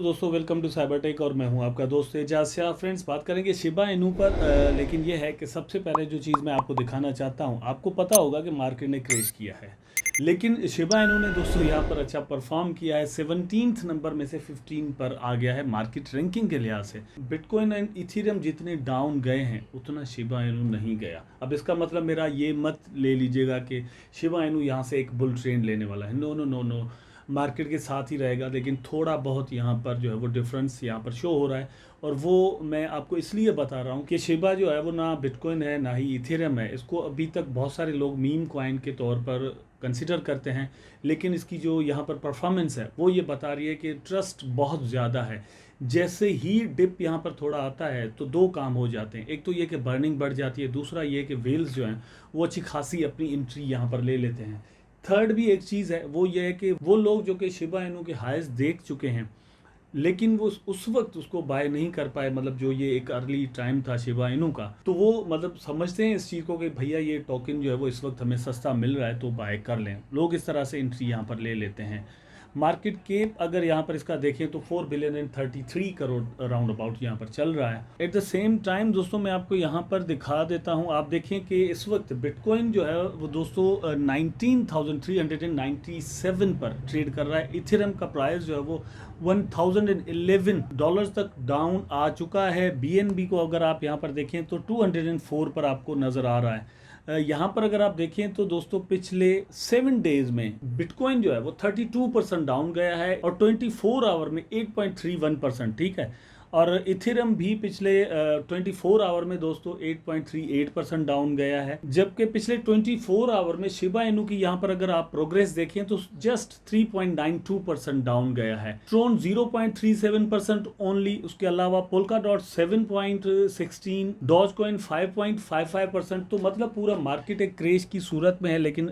दोस्तों, welcome to cyber tech और मैं हूं आपका दोस्त एजाज शाह। फ्रेंड्स, बात करेंगे शिबा इनू पर। लेकिन ये है कि सबसे पहले जो चीज़ मैं आपको दिखाना चाहता हूं, आपको पता होगा कि मार्केट ने क्रैश किया है, लेकिन शिबा इनू ने दोस्तों यहाँ पर अच्छा परफॉर्म किया है। 17th नंबर में से 15 पर आ गया है मार्केट रैंकिंग के लिहाज से। बिटकॉइन एंड इथेरियम जितने डाउन गए हैं उतना शिबा इनू नहीं गया। अब इसका मतलब मेरा ये मत ले लीजिएगा कि शिबा इनू यहाँ से एक बुल ट्रेंड लेने वाला है। No no no no, market के साथ ही रहेगा, लेकिन थोड़ा बहुत यहाँ पर जो है वो डिफरेंस यहाँ पर शो हो रहा है। और वो मैं आपको इसलिए बता रहा हूँ कि शिबा जो है वो ना बिटकॉइन है ना ही इथेरियम है। इसको अभी तक बहुत सारे लोग मीम कॉइन के तौर पर कंसिडर करते हैं, लेकिन इसकी जो यहाँ पर परफॉर्मेंस है वो ये बता रही है कि ट्रस्ट बहुत ज़्यादा है। जैसे ही डिप यहाँ पर थोड़ा आता है तो दो काम हो जाते हैं। एक तो ये कि बर्निंग बढ़ जाती है, दूसरा ये कि वेल्स जो हैं वो अच्छी खासी अपनी एंट्री यहाँ पर ले लेते हैं। थर्ड भी एक चीज़ है, वो ये है कि वो लोग जो कि शिबा इनू के हाईस देख चुके हैं लेकिन वो उस वक्त उसको बाय नहीं कर पाए, मतलब जो ये एक अर्ली टाइम था शिबा इनू का, तो वो मतलब समझते हैं इस चीज़ को कि भैया ये टोकन जो है वो इस वक्त हमें सस्ता मिल रहा है तो बाय कर लें। लोग इस तरह से एंट्री यहाँ पर ले लेते हैं। मार्केट केप अगर यहाँ पर इसका देखें तो 4 billion and 33 crore round about यहाँ पर चल रहा है। एट द सेम टाइम दोस्तों मैं आपको यहाँ पर दिखा देता हूँ, आप देखें कि इस वक्त बिटकॉइन जो है वो दोस्तों 19,397 पर ट्रेड कर रहा है। इथेरियम का प्राइस जो है वो $1,011 तक डाउन आ चुका है। BNB को अगर आप यहाँ पर देखें तो 204 पर आपको नज़र आ रहा है। यहाँ पर अगर आप देखें तो दोस्तों पिछले 7 डेज में बिटकॉइन जो है वो 32% डाउन गया है और 24 आवर में 8.31%, ठीक है। और इथेरियम भी पिछले 24 आवर में दोस्तों 8.38% डाउन गया है, जबकि पिछले 24 आवर में शिबा इनू की यहाँ पर अगर आप प्रोग्रेस देखें तो जस्ट 3.92% डाउन गया है। ट्रोन 0.37% ओनली, उसके अलावा पोल्का डॉट 7.16, डॉज कॉइन 5.55%। तो मतलब पूरा मार्केट एक क्रेश की सूरत में है, लेकिन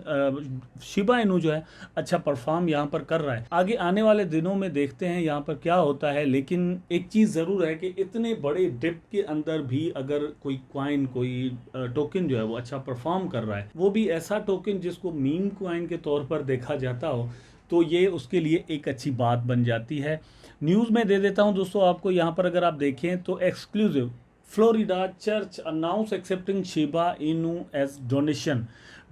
शिबा इनू जो है अच्छा परफॉर्म यहाँ पर कर रहा है। आगे आने वाले दिनों में देखते हैं यहाँ पर क्या होता है, लेकिन एक चीज़ ज़रूर है कि इतने बड़े डिप के अंदर भी अगर कोई कॉइन, कोई टोकन जो है वो अच्छा परफॉर्म कर रहा है, वो भी ऐसा टोकन जिसको मीम कॉइन के तौर पर देखा जाता हो, तो ये उसके लिए एक अच्छी बात बन जाती है। न्यूज़ में दे देता हूं दोस्तों आपको, यहाँ पर अगर आप देखें तो exclusive Florida church announce accepting Shiba Inu as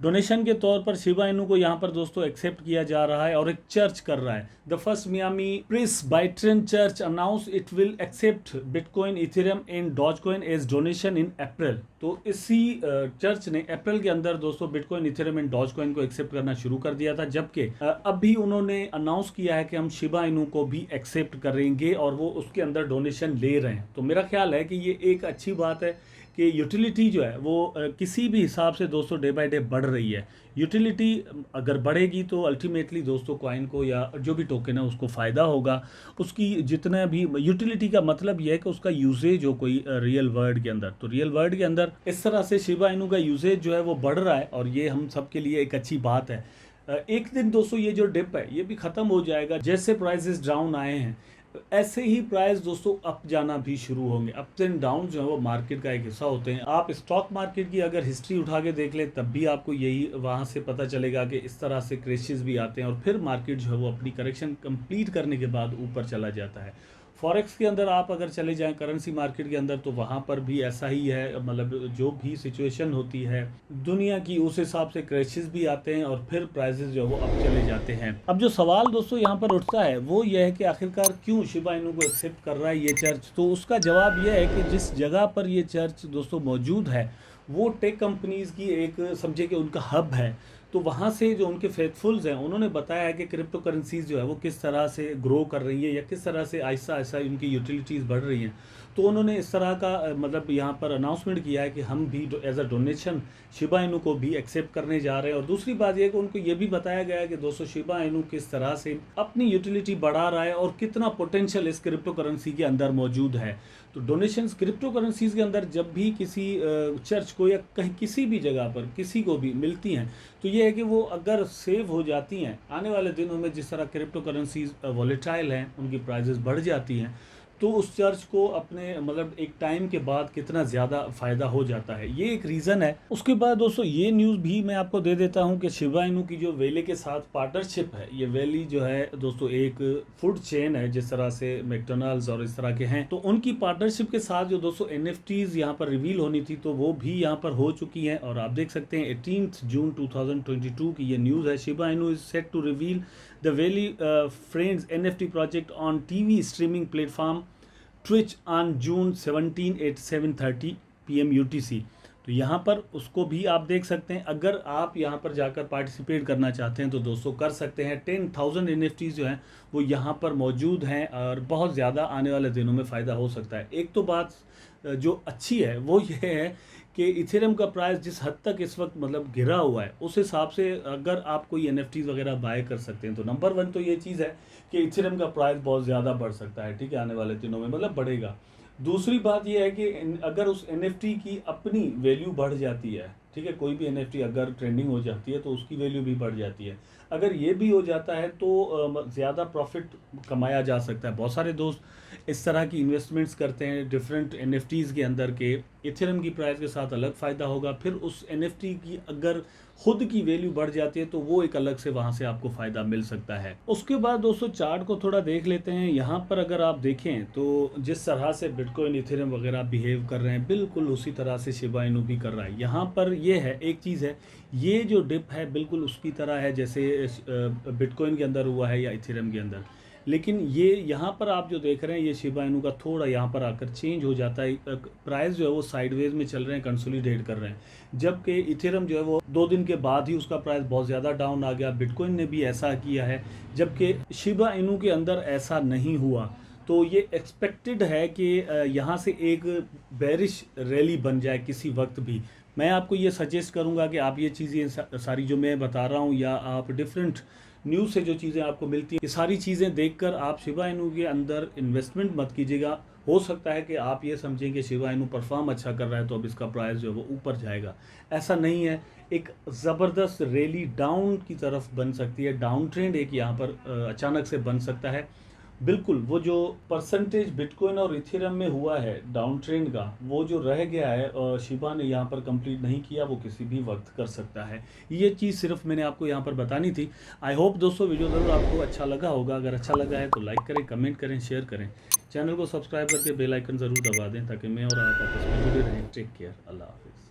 donation के तौर पर शिबा इनू को यहाँ पर दोस्तों एक्सेप्ट किया जा रहा है और एक चर्च कर रहा है। The first Miami Presbyterian church announce it will accept bitcoin, Ethereum and Dogecoin as donation in April. तो इसी चर्च ने अप्रैल के अंदर दोस्तों बिटकॉइन, इथेरियम एंड डॉजकॉइन को एक्सेप्ट करना शुरू कर दिया था, जबकि अभी उन्होंने अनाउंस किया है कि हम शिबा इनू को भी एक्सेप्ट करेंगे और वो उसके अंदर डोनेशन ले रहे हैं। तो मेरा ख्याल है कि ये एक अच्छी बात है कि यूटिलिटी जो है वो किसी भी हिसाब से दोस्तों डे बाय डे बढ़ रही है। यूटिलिटी अगर बढ़ेगी तो अल्टीमेटली दोस्तों कॉइन को या जो भी टोकन है उसको फ़ायदा होगा। उसकी जितना भी यूटिलिटी का मतलब यह है कि उसका यूजेज हो कोई रियल वर्ल्ड के अंदर, तो रियल वर्ल्ड के अंदर इस तरह से शिबा इनू का यूजेज जो है वो बढ़ रहा है और ये हम सब के लिए एक अच्छी बात है। एक दिन दोस्तों ये जो डिप है ये भी ख़त्म हो जाएगा। जैसे प्राइसेस डाउन आए हैं ऐसे ही प्राइस दोस्तों अप जाना भी शुरू होंगे। अप्स एंड डाउन जो है वो मार्केट का एक हिस्सा होते हैं। आप स्टॉक मार्केट की अगर हिस्ट्री उठा के देख लें तब भी आपको यही वहाँ से पता चलेगा कि इस तरह से क्रैशेस भी आते हैं और फिर मार्केट जो है वो अपनी करेक्शन कंप्लीट करने के बाद ऊपर चला जाता है। फॉरेक्स के अंदर आप अगर चले जाएं, करेंसी मार्केट के अंदर, तो वहाँ पर भी ऐसा ही है। मतलब जो भी सिचुएशन होती है दुनिया की उस हिसाब से क्रैशेस भी आते हैं और फिर प्राइसेस जो है वो अप चले जाते हैं। अब जो सवाल दोस्तों यहाँ पर उठता है वो ये है कि आखिरकार क्यों शिबा इनू को एक्सेप्ट कर रहा है ये चर्च। तो उसका जवाब यह है कि जिस जगह पर ये चर्च दोस्तों मौजूद है वो टेक कंपनीज़ की एक समझे कि उनका हब है। तो वहाँ से जो उनके फेथफुल्स हैं उन्होंने बताया है कि क्रिप्टो करेंसीज जो है वो किस तरह से ग्रो कर रही है या किस तरह से आहिस्ता आहिस्ता उनकी यूटिलिटीज़ बढ़ रही हैं। तो उन्होंने इस तरह का मतलब यहाँ पर अनाउंसमेंट किया है कि हम भी as a donation Shiba Inu को भी एक्सेप्ट करने जा रहे हैं। और दूसरी बात यह है कि उनको ये भी बताया गया है कि दोस्तों शिबा इनू किस तरह से अपनी यूटिलिटी बढ़ा रहा है और कितना पोटेंशियल इस क्रिप्टो करेंसी के अंदर मौजूद है। तो डोनेशंस क्रिप्टो करेंसीज के अंदर जब भी किसी चर्च को या कहीं किसी भी जगह पर किसी को भी मिलती हैं तो ये है कि वो अगर सेव हो जाती हैं, आने वाले दिनों में जिस तरह क्रिप्टो करेंसीज वॉलेटाइल हैं, उनकी प्राइजेस बढ़ जाती हैं, तो उस चर्च को अपने मतलब एक टाइम के बाद कितना ज़्यादा फ़ायदा हो जाता है, ये एक रीज़न है। उसके बाद दोस्तों ये न्यूज़ भी मैं आपको दे देता हूँ कि शिबा इनू की जो वेले के साथ पार्टनरशिप है, ये वेली जो है दोस्तों एक फूड चेन है, जिस तरह से मैकडोनल्ड्स और इस तरह के हैं, तो उनकी पार्टनरशिप के साथ जो दोस्तों NFTs यहाँ पर रिवील होनी थी तो वो भी यहाँ पर हो चुकी हैं। और आप देख सकते हैं 18 जून 2022 की ये न्यूज़ है। Shiba Inu is set to reveal the Welly Friends NFT project on TV streaming platform Twitch on June 17 at 7:30 PM UTC। तो यहाँ पर उसको भी आप देख सकते हैं। अगर आप यहाँ पर जाकर पार्टिसिपेट करना चाहते हैं तो दोस्तों कर सकते हैं। 10,000 NFTs जो हैं वो यहाँ पर मौजूद हैं और बहुत ज़्यादा आने वाले दिनों में फ़ायदा हो सकता है। एक तो बात जो अच्छी है वो ये है कि इथेरियम का प्राइस जिस हद तक इस वक्त मतलब गिरा हुआ है, उस हिसाब से अगर आप कोई NFTs वगैरह बाय कर सकते हैं तो नंबर 1 तो ये चीज़ है कि इथेरियम का प्राइस बहुत ज़्यादा बढ़ सकता है, ठीक है, आने वाले दिनों में मतलब बढ़ेगा। दूसरी बात यह है कि अगर उस NFT की अपनी वैल्यू बढ़ जाती है, ठीक है, कोई भी NFT अगर ट्रेंडिंग हो जाती है तो उसकी वैल्यू भी बढ़ जाती है। अगर ये भी हो जाता है तो ज़्यादा प्रॉफिट कमाया जा सकता है। बहुत सारे दोस्त इस तरह की इन्वेस्टमेंट्स करते हैं डिफरेंट NFTs के अंदर के इथेरियम की प्राइस के साथ अलग फ़ायदा होगा, फिर उस NFT की अगर खुद की वैल्यू बढ़ जाती है तो वो एक अलग से वहाँ से आपको फ़ायदा मिल सकता है। उसके बाद दोस्तों चार्ट को थोड़ा देख लेते हैं। यहाँ पर अगर आप देखें तो जिस तरह से बिटकॉइन इथेरियम वगैरह बिहेव कर रहे हैं बिल्कुल उसी तरह से शिबा इनू भी कर रहा है। यहाँ पर ये है, एक चीज़ है, ये जो डिप है बिल्कुल उसकी तरह है जैसे बिटकॉइन के अंदर हुआ है या इथेरियम के अंदर। लेकिन ये यहाँ पर आप जो देख रहे हैं ये शिबा इनू का थोड़ा यहाँ पर आकर चेंज हो जाता है। प्राइस जो है वो साइडवेज में चल रहे हैं, कंसोलिडेट कर रहे हैं, जबकि इथेरियम जो है वो 2 दिन के बाद ही उसका प्राइस बहुत ज़्यादा डाउन आ गया। बिटकॉइन ने भी ऐसा किया है, जबकि शिबा इनू के अंदर ऐसा नहीं हुआ। तो ये एक्सपेक्टेड है कि यहाँ से एक बेरिश रैली बन जाए किसी वक्त भी। मैं आपको ये सजेस्ट करूँगा कि आप ये चीज़ें सारी जो मैं बता रहा हूँ या आप डिफरेंट न्यूज़ से जो चीज़ें आपको मिलती हैं, ये सारी चीज़ें देखकर आप शिबा इनू के अंदर इन्वेस्टमेंट मत कीजिएगा। हो सकता है कि आप ये समझें कि शिबा इनू परफॉर्म अच्छा कर रहा है तो अब इसका प्राइस जो है वो ऊपर जाएगा। ऐसा नहीं है, एक ज़बरदस्त रैली डाउन की तरफ बन सकती है, डाउन ट्रेंड एक यहाँ पर अचानक से बन सकता है। बिल्कुल वो जो परसेंटेज बिटकॉइन और इथेरियम में हुआ है डाउन ट्रेंड का, वो जो रह गया है और शिबा ने यहाँ पर कंप्लीट नहीं किया, वो किसी भी वक्त कर सकता है। ये चीज़ सिर्फ मैंने आपको यहाँ पर बतानी थी। आई होप दोस्तों वीडियो ज़रूर आपको अच्छा लगा होगा। अगर अच्छा लगा है तो लाइक करें, कमेंट करें, शेयर करें, चैनल को सब्सक्राइब करके बेल आइकन ज़रूर दबा दें ताकि मैं और आप आपस में जुड़े रहें। टेक केयर, अल्लाह हाफिज़।